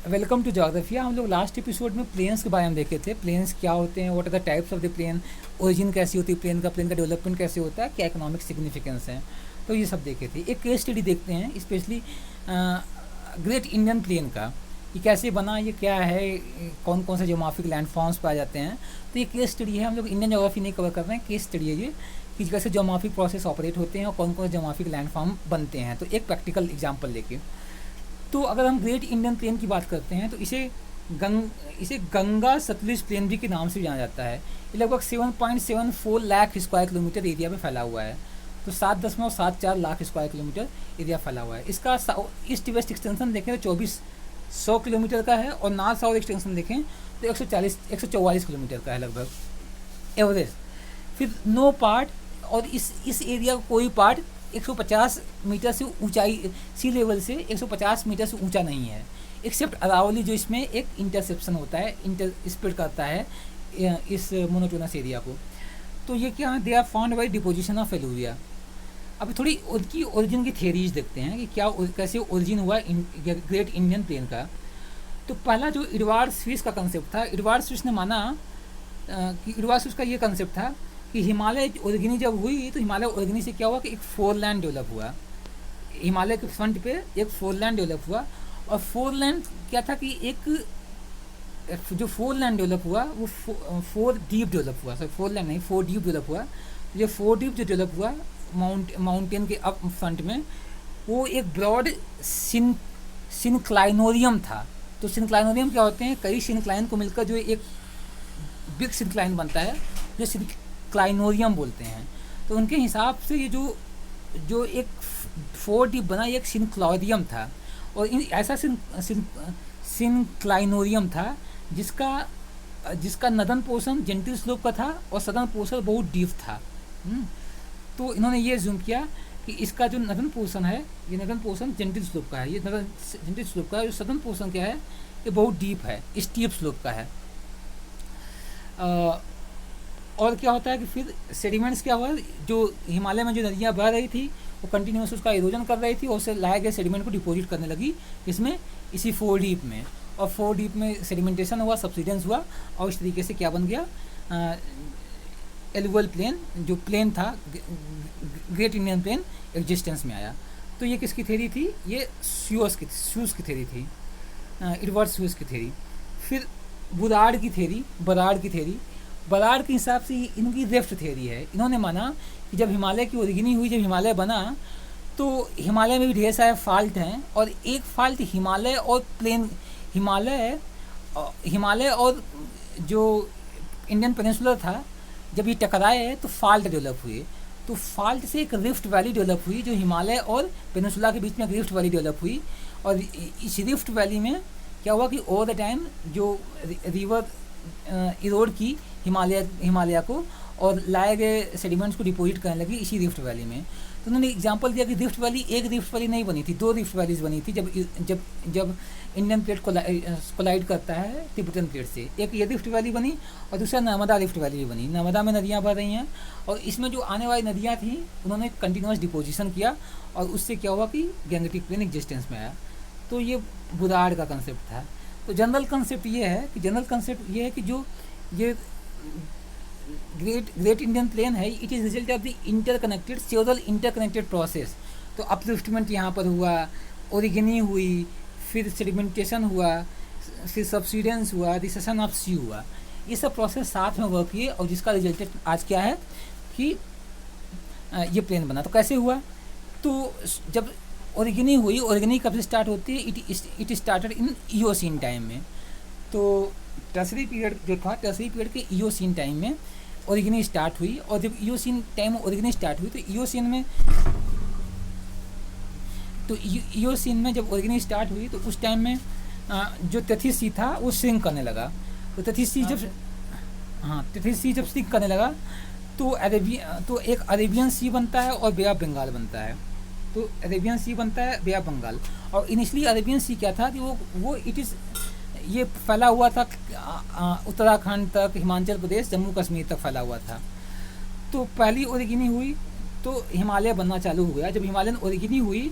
Welcome to ज्योग्राफिया। हम लोग last episode में प्लेन्स के बारे में देखे थे। प्लेन्स क्या होते हैं, what are the types of the plain, origin कैसी होती है प्लेन का डेवलपमेंट कैसे होता है, क्या इकोनॉमिक सिग्निफिकेंस है, तो ये सब देखे थे। एक केस स्टडी देखते हैं स्पेशली ग्रेट इंडियन प्लेन का, ये कैसे बना, ये क्या है, कौन कौन से जोग्राफिक लैंड फॉर्म्स पाए जाते हैं। तो ये केस स्टडी है, हम लोग इंडियन जोग्राफी नहीं कवर कर रहे हैं, केस स्टडी है ये कि कैसे जोग्राफिक प्रोसेस ऑपरेट होते हैं और कौन कौन से जोग्राफिक लैंड फॉर्म बनते हैं। तो एक प्रैक्टिकल एग्जाम्पल लेके, तो अगर हम ग्रेट इंडियन प्लेन की बात करते हैं तो इसे गंगा सतलुज प्लेन भी के नाम से भी जाना जाता है। ये लगभग 7.74 लाख स्क्वायर किलोमीटर एरिया में फैला हुआ है। तो 7.74 लाख स्क्वायर किलोमीटर एरिया फैला हुआ है। इसका ईस्ट वेस्ट एक्सटेंशन देखें तो 2400 किलोमीटर का है, और नॉर्थ साउथ एक्सटेंशन देखें तो 144 किलोमीटर का है लगभग एवरेज। फिर नो पार्ट, और इस एरिया का कोई पार्ट 150 मीटर से ऊंचाई, सी लेवल से 150 मीटर से ऊंचा नहीं है, एक्सेप्ट अरावली जो इसमें एक इंटरसेप्शन होता है, स्प्लिट करता है इस मोनोटोनस एरिया को। तो ये क्या है, they are found by deposition of alluvia. अभी थोड़ी उनकी ओरिजिन की थियरीज देखते हैं कि क्या कैसे ओरिजिन हुआ ग्रेट इंडियन प्लेन का। तो पहला जो एडवर्ड स्विस का कंसेप्ट था, एडवर्ड स्विस ने माना कि एडवर्ड स्विस का ये कंसेप्ट था कि हिमालय ओरिजिनी जब हुई तो हिमालय ओरिजिनी से क्या हुआ कि एक फोरलैंड डेवलप हुआ। हिमालय के फ्रंट पे एक फोरलैंड डेवलप हुआ, और फोरलैंड क्या था कि एक जो फोरलैंड डेवलप हुआ वो फोर डीप डेवलप हुआ, सॉरी फोरलैंड नहीं, फोर डीप डेवलप हुआ। तो ये फोर डीप जो डेवलप हुआ माउंटेन के अप फ्रंट में, वो एक ब्रॉड सिनक्लाइनोरियम था। तो सिनक्लाइनोरियम क्या होते हैं, कई सिनक्लाइन को मिलकर जो एक बिग सिनक्लाइन बनता है, जो सिनक्लाइनोरियम बोलते हैं। तो उनके हिसाब से ये जो एक फोर डीप बना, ये एक सिनक्लॉरियम था, और ऐसा सिनक्लाइनोरियम था जिसका नदन पोर्शन जेंटिल स्लोप का था और सदर्न पोर्शन बहुत डीप था। तो इन्होंने ये जूम किया कि इसका जो नदन पोर्शन है, ये नदन पोर्शन जेंटिल स्लोप का है, ये नदन जेंटिल स्लोप का है, जो सदर्न पोर्शन क्या है, ये बहुत डीप है, स्टीप स्लोप का है। और क्या होता है कि फिर सेडिमेंट्स क्या हुआ, जो हिमालय में जो नदियाँ बह रही थी वो कंटिन्यूस उसका इरोजन कर रही थी, और उससे लाए गए सेडिमेंट को डिपोजिट करने लगी इसमें, इसी फोर डीप में। और फोर डीप में सेडिमेंटेशन हुआ, सब्सिडेंस हुआ, और इस तरीके से क्या बन गया, एलुवल प्लेन जो प्लेन था, ग्रेट इंडियन प्लेन एग्जिस्टेंस में आया। तो ये किसकी थ्योरी थी, ये स्यूस की थ्योरी थी, एडवर्ड स्यूस की थ्योरी। फिर बराड़ की थ्योरी, बराड़ के हिसाब से इनकी रिफ्ट थ्योरी है। इन्होंने माना कि जब हिमालय की ओरिजिनी हुई, जब हिमालय बना, तो हिमालय में भी ढेर सारे फॉल्ट हैं, और एक फॉल्ट हिमालय और जो इंडियन पेनिनसुलर था, जब ये टकराए तो फॉल्ट डेवलप हुए। तो फॉल्ट से एक रिफ्ट वैली डेवलप हुई, जो हिमालय और पेनिनसुला के बीच में एक रिफ्ट वैली डेवलप हुई। और इस रिफ्ट वैली में क्या हुआ कि ओवर द टाइम जो रिवर इरोड की हिमालय को, और लाए गए सेडिमेंट्स को डिपोजिट करने लगी इसी रिफ्ट वैली में। तो उन्होंने एग्जांपल दिया कि रिफ्ट वैली एक रिफ्ट वैली नहीं बनी थी, दो रिफ्ट वैलीज बनी थी जब इंडियन प्लेट कोलाइड करता है तिब्बतन प्लेट से। एक ये रिफ्ट वैली बनी, और दूसरा नर्मदा रिफ्ट वैली भी बनी। नर्मदा में नदियाँ बह रही हैं, और इसमें जो आने वाली नदियाँ थी उन्होंने कंटिन्यूस डिपोजिशन किया, और उससे क्या हुआ कि गैंगेटिक प्लेन एग्जिस्टेंस में आया। तो ये बुराड़ का कंसेप्ट था। तो जनरल कंसेप्ट ये है कि जो ये ग्रेट इंडियन प्लेन है, it is result of the several interconnected process. तो अपलिफ्टमेंट यहाँ पर हुआ, ओरिजिनी हुई, फिर सेडिमेंटेशन हुआ, फिर सब्सिडेंस हुआ, रिसेशन ऑफ सी हुआ, ये सब प्रोसेस साथ में वर्क किए, और जिसका रिजल्ट आज क्या है कि ये प्लेन बना। तो कैसे हुआ, तो जब ओरिजिनी कब से स्टार्ट होती है, it started in Eocene time में। तो टर्सरी पीरियड के ईओसीन टाइम में ओरिजिनी स्टार्ट हुई, और जब ईओसीन टाइम में ओरिजिनी स्टार्ट हुई, तो ईओसीन में जब ओरिजिनी स्टार्ट हुई, तो उस टाइम में जो तेथिस सी था वो श्रिंक करने लगा। तो तेथिस सी जब श्रिंक करने लगा, तो एक अरेबियन सी बनता है और बे ऑफ बंगाल बनता है। तो अरेबियन सी बनता है, बे ऑफ बंगाल। और इनिशियली अरेबियन सी क्या था कि ये फैला हुआ था उत्तराखंड तक, हिमाचल प्रदेश, जम्मू कश्मीर तक फैला हुआ था। तो पहली ओरिजिनी हुई तो हिमालय बनना चालू हो गया। जब हिमालयन ओरिजिनी हुई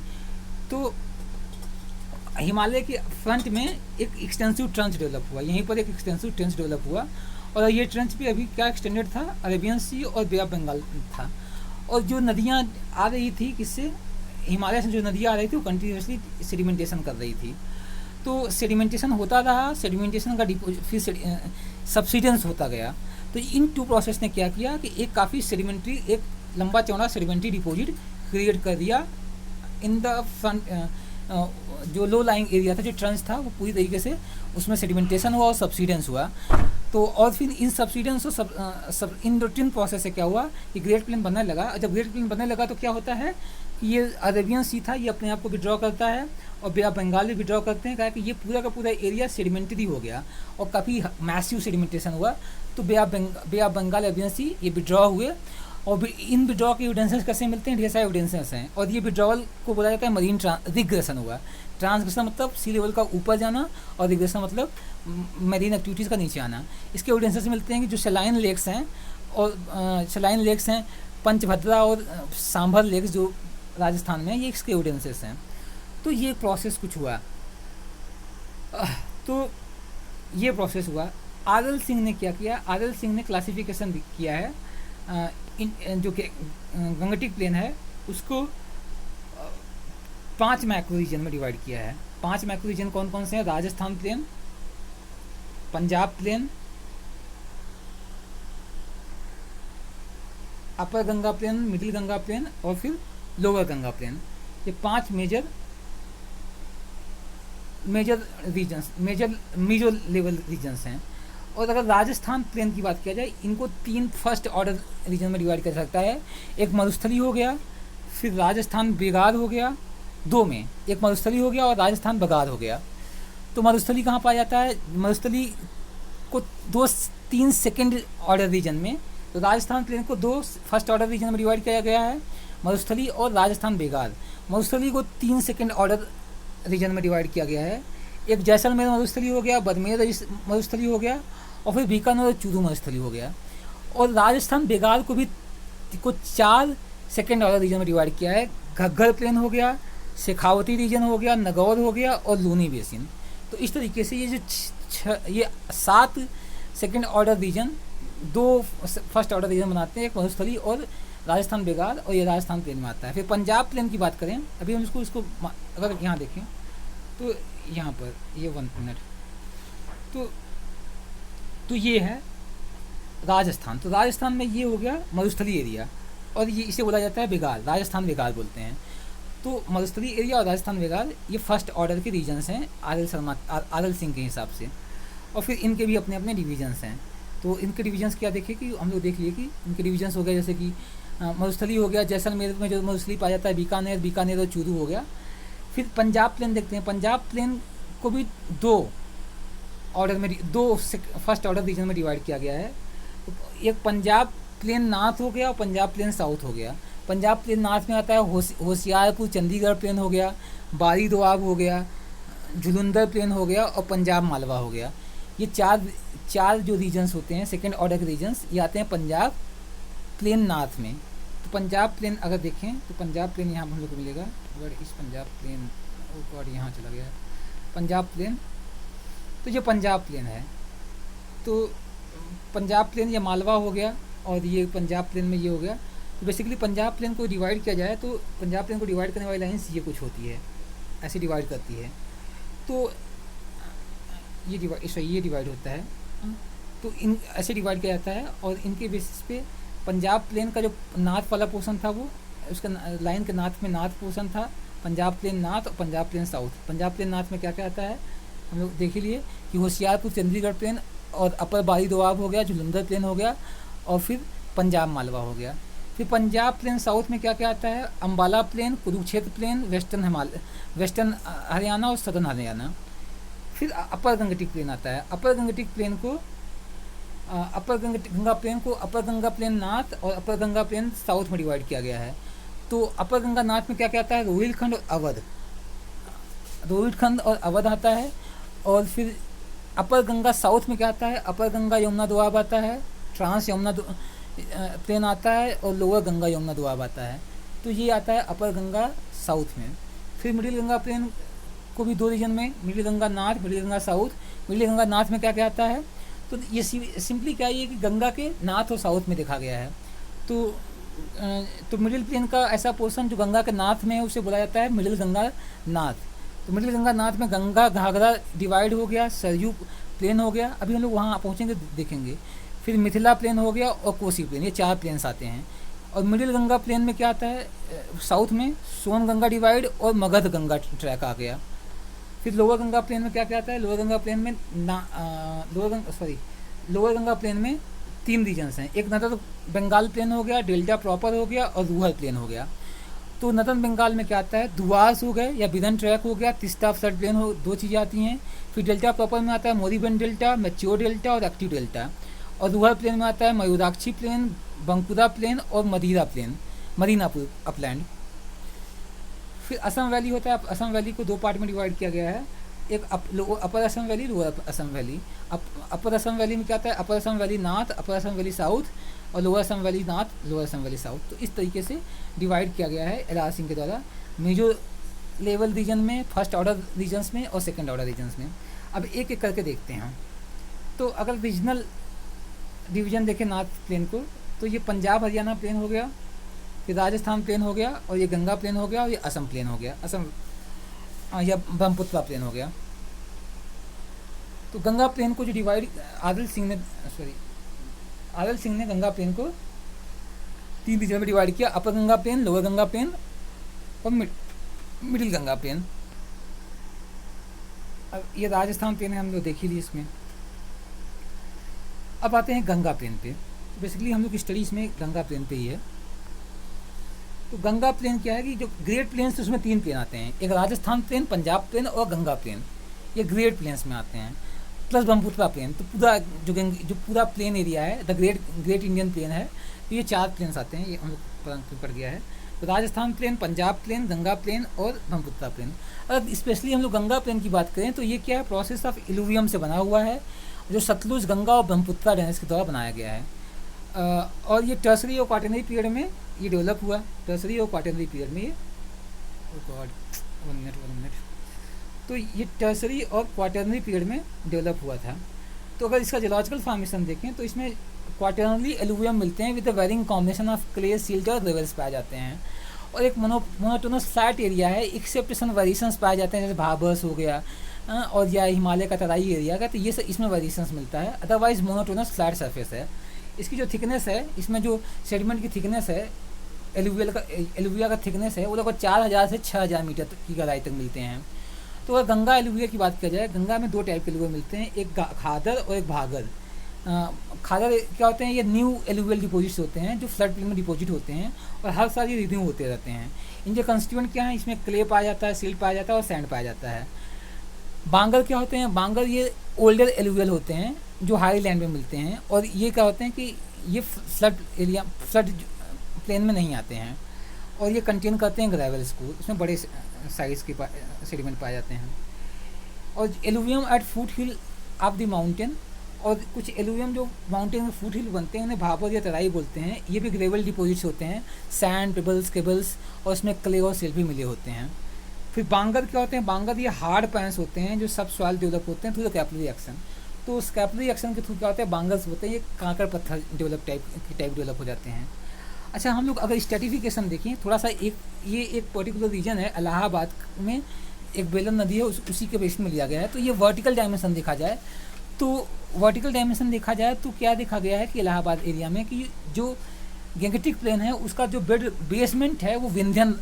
तो हिमालय के फ्रंट में एक एक्सटेंसिव ट्रंच डेवलप हुआ, यहीं पर एक एक्सटेंसिव ट्रंच डेवलप हुआ, और ये ट्रंच भी अभी क्या एक्सटेंडेड था, अरेबियन सी और बे ऑफ बंगाल था। और जो नदियाँ आ रही थी किससे, हिमालय से जो नदियाँ आ रही थी वो कंटिन्यूसली सेडिमेंटेशन कर रही थी। तो सेडिमेंटेशन होता रहा, सेडिमेंटेशन का फिर सब्सिडेंस होता गया। तो इन टू प्रोसेस ने क्या किया कि एक काफ़ी सेडिमेंट्री, एक लंबा चौड़ा सेडिमेंट्री डिपॉजिट क्रिएट कर दिया इन द फ्रंट। जो लो लाइंग एरिया था, जो ट्रंच था, वो पूरी तरीके से उसमें सेडिमेंटेशन हुआ और सब्सिडेंस हुआ। तो और फिर इन सब्सिडेंस और इन रूटीन प्रोसेस से क्या हुआ कि ग्रेट प्लेन बनने लगा। और जब ग्रेट प्लेन बनने लगा तो क्या होता है कि ये अरेबियन सी था, ये अपने आप को विड्रॉ करता है, और बे ऑफ बंगाल भी विड्रॉ करते हैं, कहा कि ये पूरा का पूरा एरिया सेडिमेंट्री हो गया और काफ़ी मैसिव सेडिमेंटेशन हुआ। तो बे ऑफ बंगाल, अरेबियन सी, ये विड्रॉ हुए। और इन विड्रॉ के एविडेंसेस कैसे मिलते हैं, ढेर सारे एविडेंसेस हैं। और ये विड्रॉवल को बोला जाता है मरीन रिग्रेशन हुआ। ट्रांसग्रेशन मतलब सी लेवल का ऊपर जाना, और रिग्रेशन मतलब मरीन एक्टिविटीज़ का नीचे आना। इसके एविडेंसेस मिलते हैं कि जो सलाइन लेक्स हैं, और सलाइन लेक्स हैं पंचभद्रा और सांभर लेक्स जो राजस्थान में, ये इसके एविडेंसेस हैं। तो ये प्रोसेस कुछ हुआ, तो ये प्रोसेस हुआ। आर.एल. सिंह ने क्या किया, आर.एल. सिंह ने क्लासिफिकेशन किया है जो कि गंगटिक प्लेन है उसको 5 मैक्रो रीजन में डिवाइड किया है। 5 मैक्रो रीजन कौन कौन से हैं, Rajasthan plain, Punjab plain, upper Ganga plain, middle Ganga plain और फिर लोअर गंगा प्लेन। ये 5 major regions, major level regions हैं। और अगर राजस्थान प्लेन की बात किया जाए, इनको 3 फर्स्ट ऑर्डर रीजन में डिवाइड कर सकता है। एक मरुस्थली हो गया, फिर राजस्थान बेगार हो गया, 2 में एक मरुस्थली हो गया और राजस्थान बगार हो गया। तो मरुस्थली कहाँ पाया जाता है, मरुस्थली को 2-3 सेकेंड ऑर्डर रीजन में, तो राजस्थान प्लेन को 2 फर्स्ट ऑर्डर रीजन में डिवाइड किया गया है, मरुस्थली और राजस्थान बेगार। मरुस्थली को 3 सेकेंड ऑर्डर रीजन में डिवाइड किया गया है। एक जैसलमेर मरुस्थली हो गया, बदमेर मरुस्थली हो गया, और फिर बीकानेर और चूरू मरुस्थली हो गया। और राजस्थान बेगार को भी 4 सेकेंड ऑर्डर रीजन में डिवाइड किया है। घग्गर प्लेन हो गया, शेखावती रीजन हो गया, नगौर हो गया और लूनी बेसिन। तो इस तरीके से ये जो ये 7 second order region, 2 first order region बनाते हैं, एक मरुस्थली और राजस्थान बेगार, और ये राजस्थान प्लेन में आता है। फिर पंजाब प्लेन की बात करें, अभी हम इसको अगर यहाँ देखें तो यहाँ पर ये 1 मिनट, तो ये है राजस्थान। तो राजस्थान में ये हो गया मरुस्थली एरिया, और ये इसे बोला जाता है बेगार, राजस्थान बेगार बोलते हैं। तो मरुस्थली एरिया और राजस्थान बेगार ये फर्स्ट ऑर्डर के रीजन्स हैं आर.एल. सिंह के हिसाब से। और फिर इनके भी अपने अपने डिवीजन्स हैं। तो इनके डिवीजन्स क्या देखे कि हम लोग देख लिए कि इनके डिवीजन्स हो गए, जैसे कि मरुस्थली हो गया, जैसलमेर में जो मरुस्थली पाया जाता है, बीकानेर और चूरू हो गया। फिर पंजाब प्लेन देखते हैं, पंजाब प्लेन को भी 2 ऑर्डर में, 2 फर्स्ट ऑर्डर रीजन में डिवाइड किया गया है। तो एक पंजाब प्लेन नॉर्थ हो गया और पंजाब प्लेन साउथ हो गया। पंजाब प्लेन नॉर्थ में आता है होशियारपुर चंडीगढ़ प्लेन हो गया, बारी दोआब हो गया, जुलंधर प्लेन हो गया और पंजाब मालवा हो गया। ये चार जो रीजन्स होते हैं सेकेंड ऑर्डर के रीजन्स, ये आते हैं पंजाब प्लेन नॉर्थ में। तो पंजाब प्लेन अगर देखें तो पंजाब प्लेन यहाँ हम लोग को मिलेगा, अगर इस पंजाब प्लेन और यहाँ चला गया पंजाब प्लेन, तो ये पंजाब प्लेन है। तो पंजाब प्लेन ये मालवा हो गया और ये पंजाब प्लेन में ये हो गया। तो बेसिकली पंजाब प्लेन को डिवाइड किया जाए तो पंजाब प्लेन को डिवाइड करने वाली लाइन्स ये कुछ होती है, ऐसे डिवाइड करती है। तो ये डिवाइड होता है, तो इन ऐसे डिवाइड किया जाता है। और इनके बेसिस पे पंजाब प्लेन का जो नॉर्थ वाला पोर्शन था, वो उसका लाइन के नॉर्थ में नॉर्थ पोर्शन था, पंजाब प्लेन नॉर्थ और Punjab plain south. Punjab plain north में क्या क्या आता है हम लोग देख लिए कि होशियारपुर चंडीगढ़ प्लेन और अपर बारी दोआब हो गया, जुलंधर प्लेन हो गया और फिर पंजाब मालवा हो गया। फिर पंजाब प्लेन साउथ में क्या क्या आता है, Ambala plain, Kurukshetra plain, western Haryana और सदर्न हरियाणा। फिर अपर गंगटिक प्लेन आता है। अपर गंगटिक प्लेन को अपर गंगा प्लेन नॉर्थ और अपर गंगा प्लेन साउथ में डिवाइड किया गया है। तो अपर गंगा नॉर्थ में क्या क्या आता है, रोहिलखंड और अवध आता है। और फिर अपर गंगा साउथ में क्या आता है, अपर गंगा यमुना दोआब आता है, ट्रांस यमुना प्लेन आता है और लोअर गंगा यमुना दोआब आता है। तो ये आता है अपर गंगा साउथ में। फिर मिडिल गंगा प्लेन को भी दो रीजन में, middle Ganga north, middle Ganga south. Middle Ganga north में क्या क्या आता है, तो ये सिंपली क्या है, ये कि गंगा के नॉर्थ और साउथ में देखा गया है। तो तो मिडिल प्लेन का ऐसा पोर्शन जो गंगा के नॉर्थ में है उसे बोला जाता है मिडिल गंगा नॉर्थ। तो मिडिल गंगा नॉर्थ में गंगा घाघरा डिवाइड हो गया, सरयू प्लेन हो गया, अभी हम लोग वहाँ पहुँचेंगे देखेंगे। फिर मिथिला प्लेन हो गया और कोसी प्लेन, ये 4 प्लेन्स आते हैं। और मिडिल गंगा प्लेन में क्या आता है, साउथ में सोन गंगा डिवाइड और मगध गंगा ट्रैक आ गया। फिर लोअर गंगा प्लेन में क्या क्या आता है, लोअर गंगा प्लेन में लोअर गंगा प्लेन में 3 रीजन्स हैं, एक नदर बंगाल प्लेन हो गया, डेल्टा प्रॉपर हो गया और रूहल प्लेन हो गया। तो नदर्न बंगाल में क्या आता है, दुआस हो गए या बिदन ट्रैक हो गया, तिस्ता फ्लड प्लेन हो, 2 चीज़ें आती हैं। फिर डेल्टा प्रॉपर में आता है मोरीबन डेल्टा, मैच्योर डेल्टा और एक्टिव डेल्टा। और रूहल प्लेन में आता है मयूराक्षी प्लेन, बंकुरा प्लेन और मदीनापुर अपलैंड। फिर असम वैली होता है, असम वैली को 2 पार्ट में डिवाइड किया गया है, एक upper Assam valley, lower Assam valley. Upper Assam valley में क्या आता है, upper Assam valley north, upper Assam valley south और lower Assam valley north, lower Assam valley south. तो इस तरीके से डिवाइड किया गया है एल.आर. सिंह के द्वारा मेजर लेवल रीजन में, फर्स्ट ऑर्डर रीजन्स में और सेकेंड ऑर्डर रीजन्स में। अब एक एक करके देखते हैं। तो अगर रीजनल डिवीजन देखें नॉर्थ प्लेन को, तो ये पंजाब हरियाणा प्लेन हो गया, फिर राजस्थान प्लेन हो गया और ये गंगा प्लेन हो गया और ये असम प्लेन हो गया, असम या ब्रह्मपुत्र प्लेन हो गया। तो गंगा प्लेन को जो डिवाइड आदिल सिंह ने गंगा प्लेन को 3 रीजन में डिवाइड किया, upper Ganga plain, lower Ganga plain और मिडिल गंगा प्लेन। अब ये राजस्थान प्लेन है, हम लोग देख ही ली इसमें। अब आते हैं गंगा प्लेन पे। तो बेसिकली हम लोग की स्टडी इसमें गंगा प्लेन पे ही है। तो गंगा प्लेन क्या है कि जो ग्रेट प्लेन्स, उसमें 3 प्लेन आते हैं, एक राजस्थान प्लेन, पंजाब प्लेन और गंगा प्लेन, ये ग्रेट प्लेन्स में आते हैं, प्लस ब्रह्मपुत्र प्लेन। तो पूरा जो पूरा प्लेन एरिया है, द ग्रेट इंडियन प्लेन है, तो ये 4 प्लेन्स आते हैं, ये हम लोग पढ़ गया है। तो Rajasthan plain, Punjab plain, Ganga plain और ब्रह्मपुत्र प्लेन। अगर स्पेशली हम लोग गंगा प्लेन की बात करें तो ये क्या है, प्रोसेस ऑफ इलुवियम से बना हुआ है, जो सतलुज, गंगा और ब्रह्मपुत्र ड्रेनेज के द्वारा बनाया गया है। और ये टर्सरी और क्वाटरनरी पीरियड में ये डेवलप हुआ, टर्सरी और क्वाटरनरी पीरियड में ये, वन मिनट, तो ये टर्सरी और क्वाटरनरी पीरियड में डेवलप हुआ था। तो अगर इसका जियोलॉजिकल फॉर्मेशन देखें तो इसमें क्वाटरनरी एलुवियम मिलते हैं with the varying combination of clay, silt और ग्रेवल्स पाए जाते हैं, और एक मोनोटोनस फ्लैट एरिया है, एक्सेप्ट सम वेरिएशंस पाए जाते हैं, जैसे भाबस हो गया और या हिमालय का तराई एरिया का, तो ये सब इसमें वेरिएशंस मिलता है। अदरवाइज मोनोटोनस फ्लैट सरफेस है। इसकी जो थिकनेस है, इसमें जो सेडिमेंट की थिकनेस है, एलुविया का थिकनेस है, वो लगभग 4000 से 6000 मीटर की गहराई तक मिलते हैं। तो अगर गंगा एलुविया की बात किया जाए, गंगा में 2 टाइप के एलुविया मिलते हैं, एक खादर और एक भागर। खादर क्या होते हैं, ये न्यू एलुवियल डिपोजिट्स होते हैं जो फ्लड प्लेन में डिपोजिट होते हैं और हर साल ये रिन्यू होते रहते हैं। इनके कंस्टिट्यूएंट क्या है, इसमें क्ले पाया जाता है, सिल्ट पाया जाता है और सैंड पाया जाता है। बांगर क्या होते हैं, बांगर ये ओल्डर एलुवियल होते हैं जो हाई लैंड में मिलते हैं, और ये क्या होते हैं कि ये फ्लड प्लेन में नहीं आते हैं, और ये कंटेन करते हैं ग्रेवल्स को, इसमें बड़े साइज के सेडिमेंट पाए जाते हैं। और alluvium at foothill of the mountain, और कुछ एलुवियम जो माउंटेन में फुट हिल बनते हैं उन्हें भाबर या तराई बोलते हैं, ये भी ग्रेवल डिपोजिट्स होते हैं, सैंड, पेबल्स, केबल्स, और उसमें क्ले और सिल्ट भी मिले होते हैं। फिर बांगर क्या होते हैं, बांगर ये हार्ड पैंस होते हैं जो सब सॉइल डेवलप होते हैं थ्रू द कैपिलरी एक्शन। तो उस कैपिलरी एक्शन के थ्रू क्या होता है, बांगर्स होते हैं, ये कांकड़ पत्थर टाइप डेवलप हो जाते हैं। अच्छा, हम लोग अगर स्ट्रेटिफिकेशन देखें थोड़ा सा, ये एक पर्टिकुलर रीजन है इलाहाबाद में, एक बेलन नदी है, उसी के बेस में लिया गया है। तो ये वर्टिकल डायमेंशन देखा जाए तो क्या देखा गया है कि इलाहाबाद एरिया में कि जो गैंगटिक प्लेन है उसका जो बेसमेंट है वो विंध्यन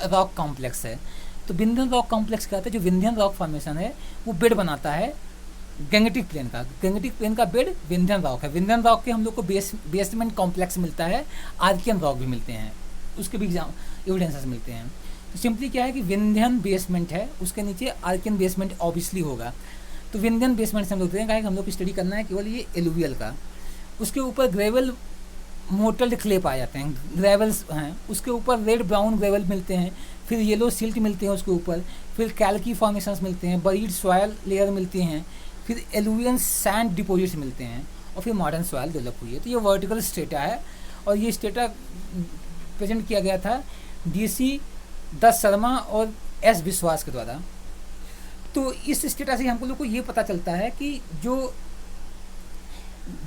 रॉक कॉम्प्लेक्स है। तो विंध्यन रॉक कॉम्प्लेक्स क्या होता है, जो विंध्यन रॉक फॉर्मेशन है वो बेड बनाता है गैंगटिक प्लेन का। गैंगटिक प्लेन का बेड विंध्यन रॉक है। विंध्यन रॉक के हम लोग को बेसमेंट कॉम्प्लेक्स मिलता है, आर्कियन रॉक भी मिलते हैं, उसके भी एविडेंसेस मिलते हैं। तो सिंपली क्या है कि विंध्यन बेसमेंट है, उसके नीचे आर्कियन बेसमेंट ऑब्वियसली होगा। तो विंध्यन बेसमेंट से हम लोग देखेंगे कि हम लोग की स्टडी करना है केवल ये एलुवियल का। उसके ऊपर ग्रेवल मोटल्ड क्ले पाए जाते हैं, ग्रेवल्स हैं, उसके ऊपर रेड ब्राउन ग्रेवल मिलते हैं, फिर येलो सिल्ट मिलते हैं उसके ऊपर, फिर कैल्की फॉर्मेशंस मिलते हैं, बरीड सॉयल लेयर मिलती हैं, फिर एलुवियन सैंड डिपोजिट्स मिलते हैं, और फिर मॉडर्न सॉयल डेवलप हुई है। तो ये वर्टिकल स्टेटा है, और ये स्टेटा प्रेजेंट किया गया था DC दत्त शर्मा और S विश्वास के द्वारा। तो इस स्टेटा से हमको लोग को ये पता चलता है कि जो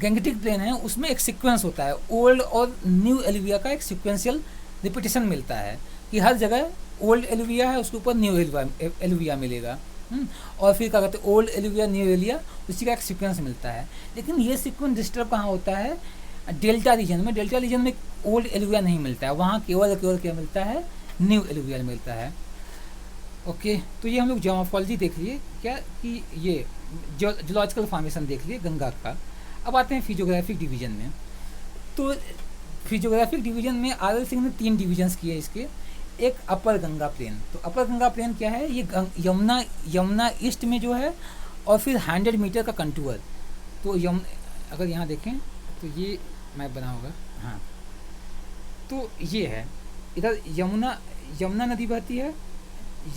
गैंगेटिक प्लेन है उसमें एक सीक्वेंस होता है, ओल्ड और न्यू एलुविया का एक सीक्वेंशियल रिपीटेशन मिलता है कि हर जगह ओल्ड एलुविया है उसके ऊपर न्यू एलुविया मिलेगा। और फिर क्या कहते हैं, ओल्ड एलुविया न्यू एलुविया, उसी का एक सीक्वेंस मिलता है। लेकिन ये सीक्वेंस डिस्टर्ब कहाँ होता है, डेल्टा रीजन में। डेल्टा रीजन में ओल्ड एलुविया नहीं मिलता है, वहाँ केवल केवल क्या मिलता है, न्यू एलुविया मिलता है। ओके, तो ये हम लोग जियोमॉर्फोलॉजी देख लिए क्या कि ये जियोलॉजिकल फॉर्मेशन देख लिए गंगा का। अब आते हैं फिजियोग्राफिक डिवीजन में। तो फिजियोग्राफिक डिवीजन में आर.एल. सिंह ने 3 डिवीजन्स किए इसके। एक अपर गंगा प्लेन, तो अपर गंगा प्लेन क्या है, ये यमुना ईस्ट में जो है, और फिर 100 मीटर का कंटूर। तो अगर यहाँ देखें तो ये मैप बना होगा, हाँ, तो ये है इधर यमुना नदी बहती है,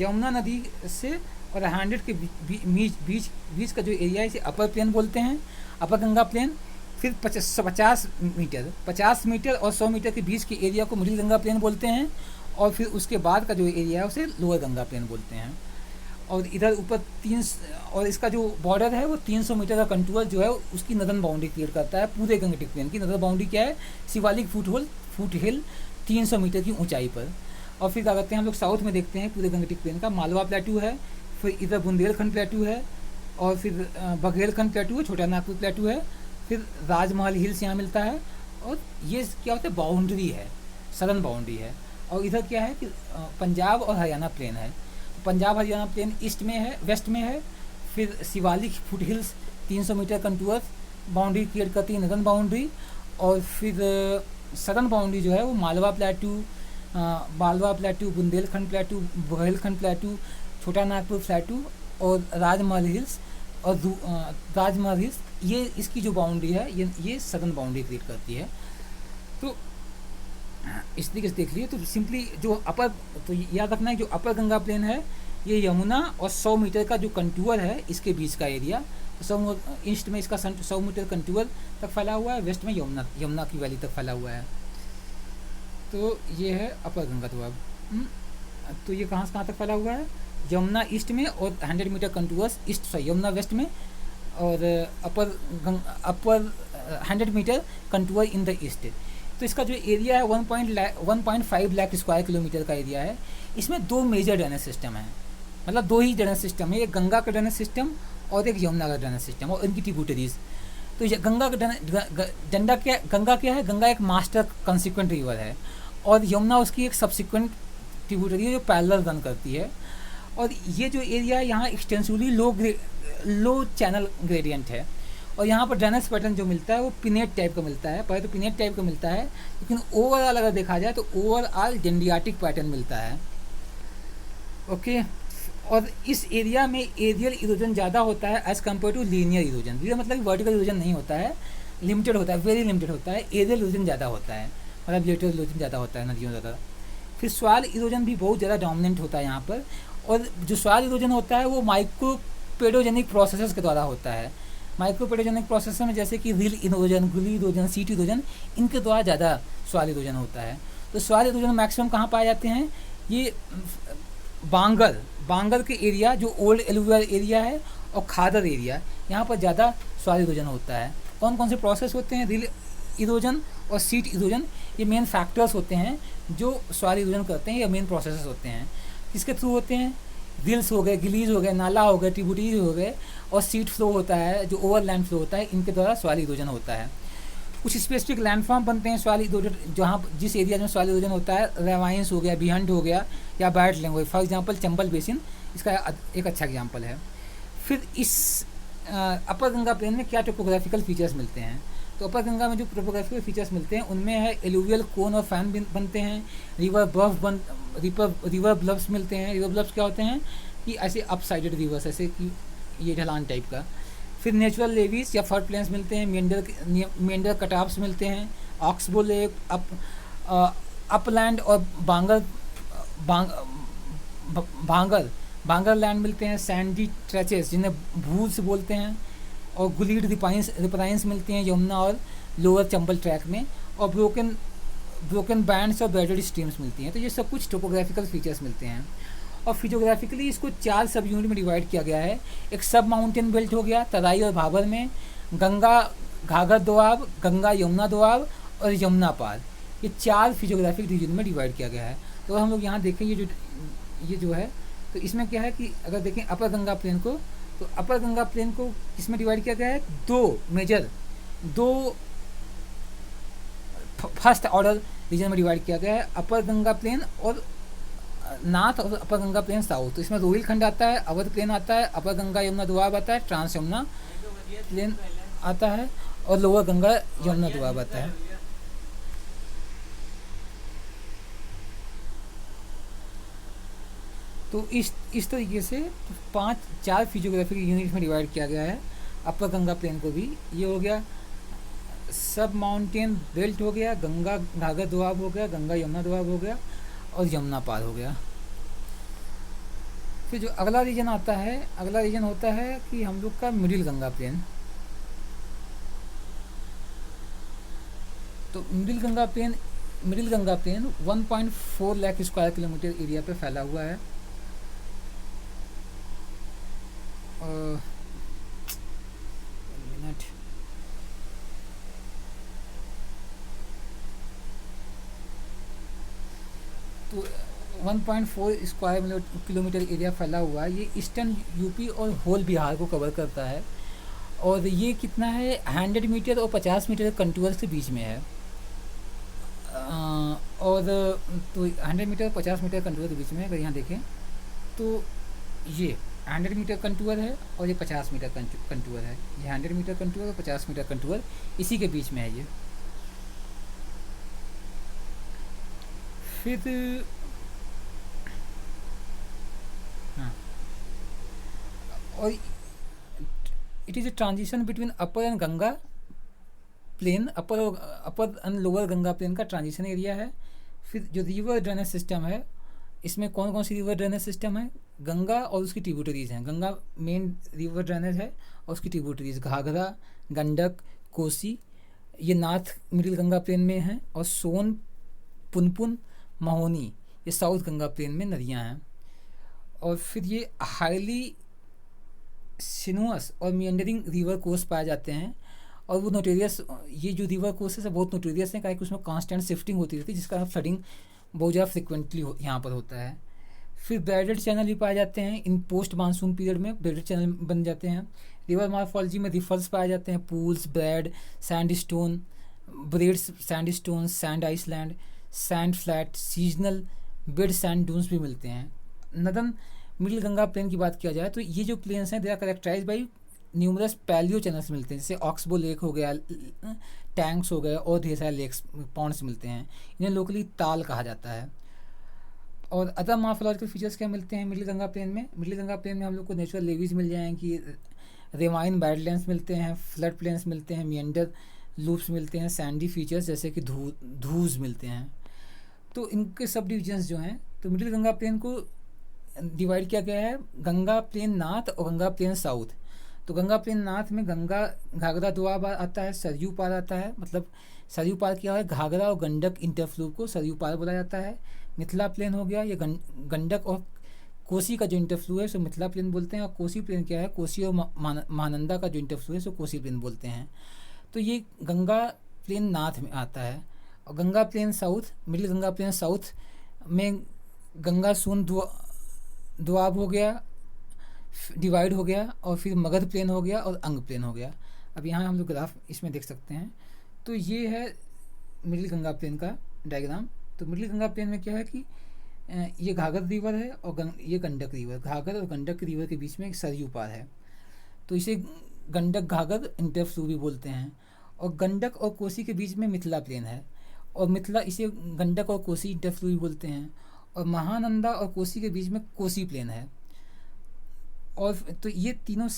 यमुना नदी से और 100 के बीच का जो एरिया है इसे अपर प्लेन बोलते हैं, अपर गंगा प्लेन। फिर 50 मीटर और 100 मीटर के बीच के एरिया को मिडिल गंगा प्लेन बोलते हैं, और फिर उसके बाद का जो एरिया है उसे लोअर गंगा प्लेन बोलते हैं। और इधर ऊपर और इसका जो बॉर्डर है वो 300 मीटर का कंटूर जो है उसकी नदन बाउंड्री क्रिएट करता है। पूरे गंगेटिक प्लेन की नदन बाउंड्री क्या है, शिवालिक फुट हिल 300 मीटर की ऊंचाई पर। और फिर क्या कहते हैं, हम लोग साउथ में देखते हैं पूरे गंगेटिक प्लेन का मालवा प्लेटू है, फिर इधर बुंदेलखंड प्लेटू है, और फिर बघेलखंड प्लेटू है, छोटा नागपुर प्लेटू है, फिर राजमहल हिल्स यहाँ मिलता है। और ये क्या होता है, बाउंड्री है, सदर्न बाउंड्री है। और इधर क्या है कि पंजाब और हरियाणा प्लेन है। पंजाब हरियाणा प्लेन ईस्ट में है, वेस्ट में है। फिर Shivalik foothills 300 metre contour boundary create करती है, नदन बाउंड्री। और फिर सदर्न बाउंड्री जो है वो मालवा प्लेटू, बुंदेलखंड प्लेटू, बघेलखंड प्लेटू, छोटा नागपुर प्लेटू और राजमहल हिल्स। और राजमहल हिल्स ये इसकी जो बाउंड्री है ये सदर्न बाउंड्री क्रिएट करती है। तो इस तरीके से देख लिए। तो सिंपली जो अपर, तो याद रखना है जो अपर गंगा प्लेन है ये यमुना और 100 मीटर का जो कंटूर है इसके बीच का एरिया। तो ईस्ट में इसका 100 मीटर कंटूर तक फैला हुआ है, वेस्ट में यमुना की वैली तक फैला हुआ है। तो ये है अपर गंगा। तो ये कहाँ से कहाँ तक फैला हुआ है, यमुना ईस्ट में और 100 metre contour east, Yamuna west में, और upper 100 metre contour in the east. तो इसका जो एरिया है 1.5 लाख स्क्वायर किलोमीटर का एरिया है। इसमें 2 मेजर ड्रेनेज सिस्टम है, मतलब 2 ही ड्रेनेज सिस्टम है, एक गंगा का ड्रेनेज सिस्टम और एक यमुना का ड्रेनेज सिस्टम और इनकी ट्रिब्यूटरीज। तो ये गंगा क्या है, गंगा एक मास्टर कंसिक्वेंट रिवर है, और यमुना उसकी एक सब्सिक्वेंट ट्रिब्यूटरी है जो पैरेलल रन करती है। और ये जो एरिया है यहाँ एक्सटेंसिवली लो चैनल ग्रेडियंट है, और यहाँ पर ड्रेनेज पैटर्न जो मिलता है वो पिनेट टाइप का मिलता है। पहले तो पिनेट टाइप का मिलता है, लेकिन ओवरऑल अगर देखा जाए तो ओवरऑल डेंडियाटिक पैटर्न मिलता है। ओके, और इस एरिया में एरियल इरोजन ज़्यादा होता है as compared to linear erosion. Linear मतलब वर्टिकल इरोजन नहीं होता है, लिमिटेड होता है, वेरी लिमिटेड होता है। एरियल इरोजन ज़्यादा होता है, मतलब लेटरल इरोजन ज़्यादा होता है नदियों ज़्यादा। फिर सॉइल इरोजन भी बहुत ज़्यादा डोमिनेंट होता है यहाँ पर। और जो सॉइल इरोजन होता है वो माइक्रोपेडोजेनिक प्रोसेसेस के द्वारा होता है। माइक्रोपेडोजेनिक प्रोसेस में जैसे कि रिल इरोजन, गुली इरोजन, सीट इरोजन, इनके द्वारा ज़्यादा सॉइल इरोजन होता है। तो सॉइल इरोजन मैक्सिमम कहाँ पाए जाते हैं, ये बांगर के एरिया जो ओल्ड एलुवियल एरिया है और खादर एरिया, यहाँ पर ज़्यादा सॉइल इरोजन होता है। कौन कौन से प्रोसेस होते हैं, रिल इरोजन और सीट इरोजन, ये मेन फैक्टर्स होते हैं जो सॉइल इरोजन करते हैं, ये मेन प्रोसेस होते हैं। किसके थ्रू होते हैं, रिल्स हो गए, गिलीज हो गए, नाला हो गए, ट्रिब्यूटरीज हो गए, और सीट फ्लो होता है जो ओवरलैंड फ्लो होता है, इनके द्वारा सॉइल इरोजन होता है। कुछ स्पेसिफिक लैंडफॉर्म बनते हैं सॉइल इरोजन, जहाँ जिस एरिया में सॉइल इरोजन होता है, रेवाइंस हो गया, बिहंड हो गया, या bat language, for example Chambal basin इसका एक अच्छा एग्जांपल है। फिर इस अपर गंगा प्लेन में क्या टोपोग्राफिकल फीचर्स मिलते हैं, तो अपर गंगा में जो टोपोग्राफिकल फीचर्स मिलते हैं उनमें है एलुवियल कोन और फैन बनते हैं, रिवर ब्लफ्स मिलते हैं। रिवर ब्लफ्स क्या होते हैं कि ऐसे अपसाइडेड रिवर्स, ऐसे कि ये ढलान टाइप का। फिर नेचुरल लेवीज या फर्ट प्लेन्स मिलते हैं, मेंडर कटाप्स मिलते हैं, ऑक्सबो लेक, अपलैंड और भांगर लैंड मिलते हैं, सैंडी ट्रेचेस जिन्हें भूल्स बोलते हैं, और गुलीड रिपराइंस मिलते हैं यमुना और लोअर चंबल ट्रैक में, और ब्रोकन बैंड्स और बेडेड स्ट्रीम्स मिलती हैं। तो ये सब कुछ टोपोग्राफिकल फीचर्स मिलते हैं। और फिजियोग्राफिकली इसको 4 सब यूनिट में डिवाइड किया गया है। एक सब माउंटेन बेल्ट हो गया तराई और भाबर में, गंगा घाघर दोआब, गंगा यमुना दोआब और यमुना पार, ये 4 फिजियोग्राफिक रीजन में डिवाइड किया गया है। तो हम लोग यहाँ देखें ये जो है, तो इसमें क्या है कि अगर देखें अपर गंगा प्लेन को, तो अपर गंगा प्लेन को किसमें डिवाइड किया गया है, दो फर्स्ट ऑर्डर रीजन में डिवाइड किया गया है, अपर गंगा प्लेन और नॉर्थ और अपर गंगा प्लेन साउथ। तो इसमें रोहिलखंड आता है, अवध प्लेन आता है, अपर गंगा यमुना दोआब आता है, ट्रांस यमुना प्लेन आता है और लोअर गंगा यमुना दोआब आता है। तो इस तरीके से 4 फिजियोग्राफिक यूनिट में डिवाइड किया गया है अपर गंगा प्लेन को भी। ये हो गया सब माउंटेन बेल्ट हो गया, गंगा घाघर दोआब हो गया, गंगा यमुना दोआब हो गया और यमुना पार हो गया। फिर जो अगला रीजन आता है, अगला रीजन होता है कि हम लोग का मिडिल गंगा प्लेन। तो middle Ganga plain 1.4 lakh square kilometre area पे फैला हुआ है। मिनट, तो 1.4 स्क्वायर किलोमीटर एरिया फैला हुआ है। ये ईस्टर्न यूपी और होल बिहार को कवर करता है। और ये कितना है, 100 मीटर और 50 मीटर कंटूर के बीच में है। और तो 100 मीटर 50 मीटर कंटूर के बीच में, अगर यहाँ देखें तो ये 100 मीटर कंटूर है और ये 50 मीटर कंटूर है। ये 100 मीटर कंटूर और 50 मीटर कंटूर इसी के बीच में है ये। फिर हाँ, और it is a transition between upper and Ganga plain, upper and lower Ganga plain का ट्रांजिशन एरिया है। फिर जो रिवर ड्रेनेज सिस्टम है, इसमें कौन कौन सी रिवर ड्रेनेज सिस्टम है, गंगा और उसकी ट्रिब्यूटरीज हैं। गंगा मेन रिवर ड्रेनेज है और उसकी ट्रिब्यूटरीज घाघरा, गंडक, कोसी, ये नॉर्थ मिडिल गंगा प्लेन में हैं। और सोन, पुनपुन, महोनी, ये साउथ गंगा प्लेन में नदियाँ हैं। और फिर ये हाईली सिनुअस और मियंडरिंग रिवर कोर्स पाए जाते हैं। और वो नोटेरियस, ये जो रिवर कोर्सेस है बहुत नोटेरियस हैं, क्योंकि उसमें कांस्टेंट शिफ्टिंग होती रहती है, जिसका फ्लडिंग बहुत ज़्यादा फ्रिक्वेंटली यहाँ पर होता है। फिर ब्रेडेड चैनल भी पाए जाते हैं, इन पोस्ट मानसून पीरियड में ब्रेडेड चैनल बन जाते हैं। रिवर मॉर्फोलॉजी में रिफल्स पाए जाते हैं, pools, braid, sandstone, braids, sandstone, sand island, sand flat, seasonal bed sand dunes भी मिलते हैं। नदन मिडिल गंगा प्लेन की बात किया जाए तो ये जो प्लेन्स हैं they are characterise by numerous palaeo channels मिलते हैं, जैसे ऑक्सबो लेक हो गया, टैंक्स हो गए और ढेर सारे लेक्स, पॉन्ड्स मिलते हैं। इन्हें लोकली ताल कहा जाता है। और अदर मॉर्फोलॉजिकल फीचर्स क्या मिलते हैं मिडिल गंगा प्लेन में? मिडिल गंगा प्लेन में हम लोग को नेचुरल लेवीज मिल जाएंगी, रेवाइन बैडलैंड्स मिलते हैं, फ्लड प्लेन्स मिलते हैं, मियंडर लूप्स मिलते हैं, सैंडी फीचर्स जैसे कि धूज मिलते हैं। तो इनके सब डिविजन्स जो हैं, तो मिडिल गंगा प्लेन को डिवाइड किया गया है गंगा प्लेन नॉर्थ और गंगा प्लेन साउथ। तो गंगा प्लेन नॉर्थ में गंगा घाघरा दोआब आता है, सरयू पार आता है, मतलब सरयू पार किया है, घाघरा और गंडक इंटरफ्लो को सरयू पार बोला जाता है। मिथिला प्लेन हो गया, ये गंडक और कोसी का जो इंटरफ्लो है सो मिथिला प्लेन बोलते हैं। और कोसी प्लेन क्या है, कोसी और महानंदा का जो इंटरफ्लो है सो कोसी प्लेन बोलते हैं। तो ये गंगा प्लेन नॉर्थ में आता है। और Ganga plain south, middle Ganga plain south में गंगा सोन दोआब हो गया, डिवाइड हो गया, और फिर मगध प्लेन हो गया और अंग प्लेन हो गया। अब यहाँ हम लोग ग्राफ इसमें देख सकते हैं। तो ये है मिडिल गंगा प्लेन का डायग्राम। तो मिडिल गंगा प्लेन में क्या है कि ये घाघर रिवर है और ये गंडक रिवर, घाघर और गंडक रिवर के बीच में एक सरयू पार है, तो इसे गंडक घाघर इंटरफ्लो भी बोलते हैं। और गंडक और कोसी के बीच में मिथिला प्लेन है, और मिथिला इसे गंडक और कोसी इंटरफ्लो भी बोलते हैं। और महानंदा और कोसी के बीच में कोसी प्लेन है। और तो ये तीनों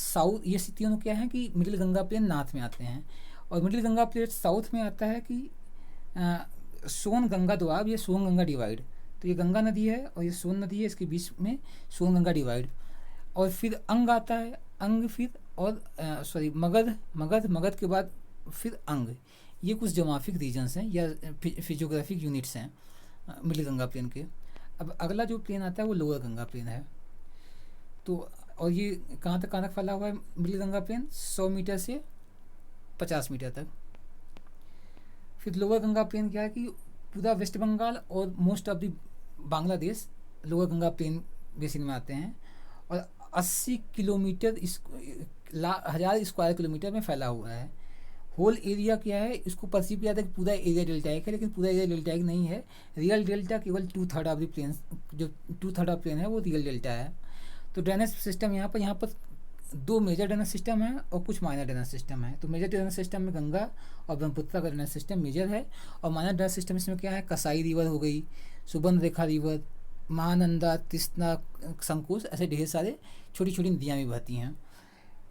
ये तीनों क्या है कि मिडिल गंगा प्लेन नॉर्थ में आते हैं। और मिडिल गंगा प्लेन साउथ में आता है कि सोन गंगा दोआब, ये सोन गंगा डिवाइड। तो ये गंगा नदी है और ये सोन नदी है, इसके बीच में सोन गंगा डिवाइड। और फिर अंग आता है, अंग फिर और मगध के बाद फिर अंग। ये कुछ जोग्राफिक रीजन्स हैं या फिजियोग्राफिक यूनिट्स हैं मिडिल गंगा प्लेन के। अब अगला जो प्लेन आता है वो लोअर गंगा प्लेन है। तो और ये कहाँ तक फैला हुआ है मिडिल गंगा प्लेन? 100 मीटर से 50 मीटर तक। फिर लोअर गंगा प्लेन क्या है कि पूरा वेस्ट बंगाल और most of the Bangladesh lower Ganga plain basin में आते हैं, और 80 किलोमीटर 1000 स्क्वायर किलोमीटर में फैला हुआ है। होल एरिया क्या है, इसको परसीव किया जाता है कि पूरा एरिया डेल्टाइक है, लेकिन पूरा एरिया डेल्टाइक नहीं है। रियल डेल्टा केवल 2/3 ऑफ द प्लेन, जो 2/3 ऑफ प्लेन है वो रियल डेल्टा है। तो ड्रेनेज सिस्टम यहाँ पर 2 मेजर ड्रेनेज सिस्टम है और कुछ माइनर ड्रेनेज सिस्टम है। तो मेजर ड्रेनेज सिस्टम में गंगा और ब्रह्मपुत्र का ड्रेनेज सिस्टम मेजर है, और माइनर ड्रेनेज सिस्टम इसमें क्या है, कसाई रिवर हो गई, सुबर्ण रेखा रिवर, महानंदा, तिस्ता, संकोच, ऐसे ढेर सारे छोटी छोटी नदियाँ भी बहती हैं।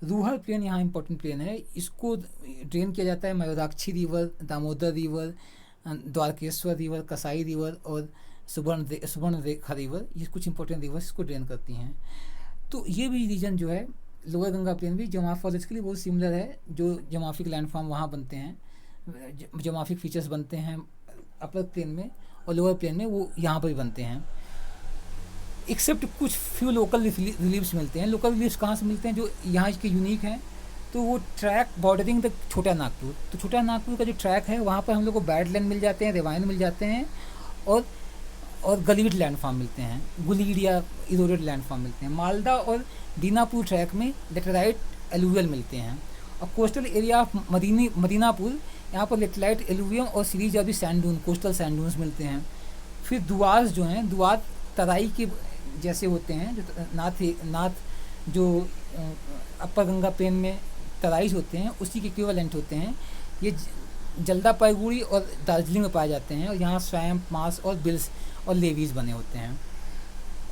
रूहल प्लेन यहाँ इंपॉर्टेंट प्लेन है, इसको ड्रेन किया जाता है Mayurakshi river, Damodar river, Dwarakeswar river, कसाई रिवर और सुबर्ण रेखा रिवर। ये कुछ इंपॉर्टेंट रिवर्स इसको ड्रेन करती हैं। तो ये भी रीजन जो है लोअर गंगा प्लेन भी जोमॉर्फोलॉजिकली बहुत सिमिलर है। जो जोमॉर्फिक लैंडफॉर्म वहाँ बनते हैं, जोमॉर्फिक फीचर्स बनते हैं अपर प्लेन में, और लोअर प्लेन में वो यहाँ पर भी बनते हैं, एक्सेप्ट कुछ फ्यू लोकल रिलीफ्स मिलते हैं। लोकल रिलीफ्स कहाँ से मिलते हैं जो यहाँ के यूनिक हैं? तो वो ट्रैक बॉर्डरिंग द छोटा नागपुर, तो छोटा नागपुर का जो ट्रैक है वहाँ पर हम लोग को बैडलैंड मिल जाते हैं, रेवाइन मिल जाते हैं, और गलीड लैंडफॉर्म मिलते हैं, गुलीड या इरोडेड लैंडफॉर्म मिलते हैं। मालदा और दीनापुर ट्रैक में लेटेराइट एलुवियल मिलते हैं, और कोस्टल एरिया ऑफ मदीनापुर यहाँ पर लेटेराइट एलुवियम और सीरीज ऑफ सैंडून, कोस्टल सैंडून्स मिलते हैं। फिर दुआस जो हैं, दुआस तराई के जैसे होते हैं, जो नाथ जो अपर गंगा प्लेन में तराइज होते हैं उसी के इक्विवेलेंट होते हैं। ये जल्दापाईगुड़ी और दार्जिलिंग में पाए जाते हैं, और यहाँ स्वैम्प, मास और बिल्स और लेवीज बने होते हैं।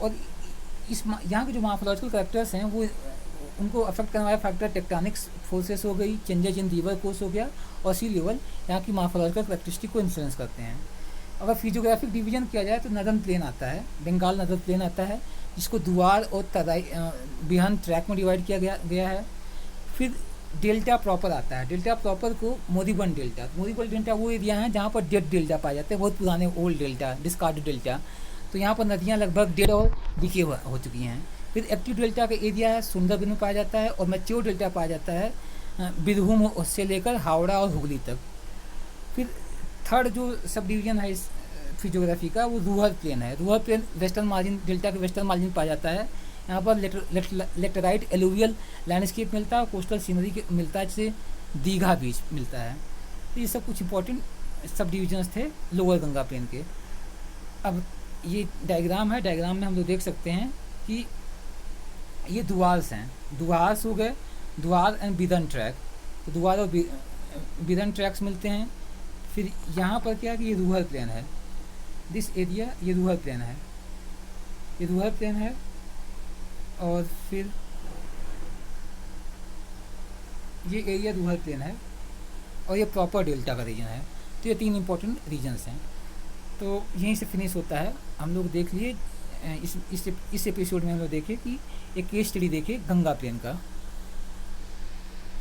और यहाँ के जो मॉर्फोलॉजिकल कैरेक्टर्स हैं वो उनको अफेक्ट करने वाले फैक्टर टेक्टोनिक्स फोर्सेस हो गई, चेंजेज इन रिवर कोर्स हो गया, और सी लेवल यहाँ की मॉर्फोलॉजिकल कैरेक्टरिस्टिक को इन्फ्लुएंस करते हैं। अगर फिजियोग्राफिक डिवीजन किया जाए तो नदर्न प्लेन आता है, बंगाल नदर्न प्लेन आता है, जिसको दुआर और तराई बिहान ट्रैक में डिवाइड किया गया है। फिर डेल्टा प्रॉपर आता है, डेल्टा प्रॉपर को मोरीबंद डेल्टा वो एरिया है जहाँ पर डेड डेल्टा पाए जाते हैं, बहुत पुराने ओल्ड डेल्टा, डिस्कार्ड डेल्टा। तो यहाँ पर नदियाँ लगभग डेड और डिके हो चुकी हैं। फिर एक्टिव डेल्टा का एरिया है सुंदरबन में पाया जाता है, और मैच्योर डेल्टा पाया जाता है बीरभूम से लेकर हावड़ा और हुगली तक। फिर थर्ड जो सब डिवीजन है इस फिजियोग्राफी का वो रूहल प्लेन है। रूहल प्लेन वेस्टर्न मार्जिन, डेल्टा के वेस्टर्न मार्जिन पाया जाता है। यहाँ पर लेटेराइट एलुवियल लैंडस्केप मिलता है, कोस्टल सीनरी मिलता है, जैसे दीघा बीच मिलता है। तो ये सब कुछ इंपॉर्टेंट सब डिविजन्स थे लोअर गंगा प्लेन के। अब ये डायग्राम है, डायग्राम में हम लोग देख सकते हैं कि ये दुआर्स हैं, दुआर्स हो गए, दुआर एंड बिदन ट्रैक, तो दुआर और बिदन ट्रैक्स मिलते हैं। फिर यहाँ पर क्या है कि ये रूहल प्लेन है, दिस एरिया ये रूहल प्लेन है, ये रूहल प्लेन है। और फिर ये एरिया रूहल प्लेन है, और ये प्रॉपर डेल्टा का रीजन है। तो ये 3 इंपॉर्टेंट रीजन्स हैं। तो यहीं से फिनिश होता है। हम लोग देख लिए इस एपिसोड में हम लोग देखे कि एक केस स्टडी देखे गंगा प्लेन का।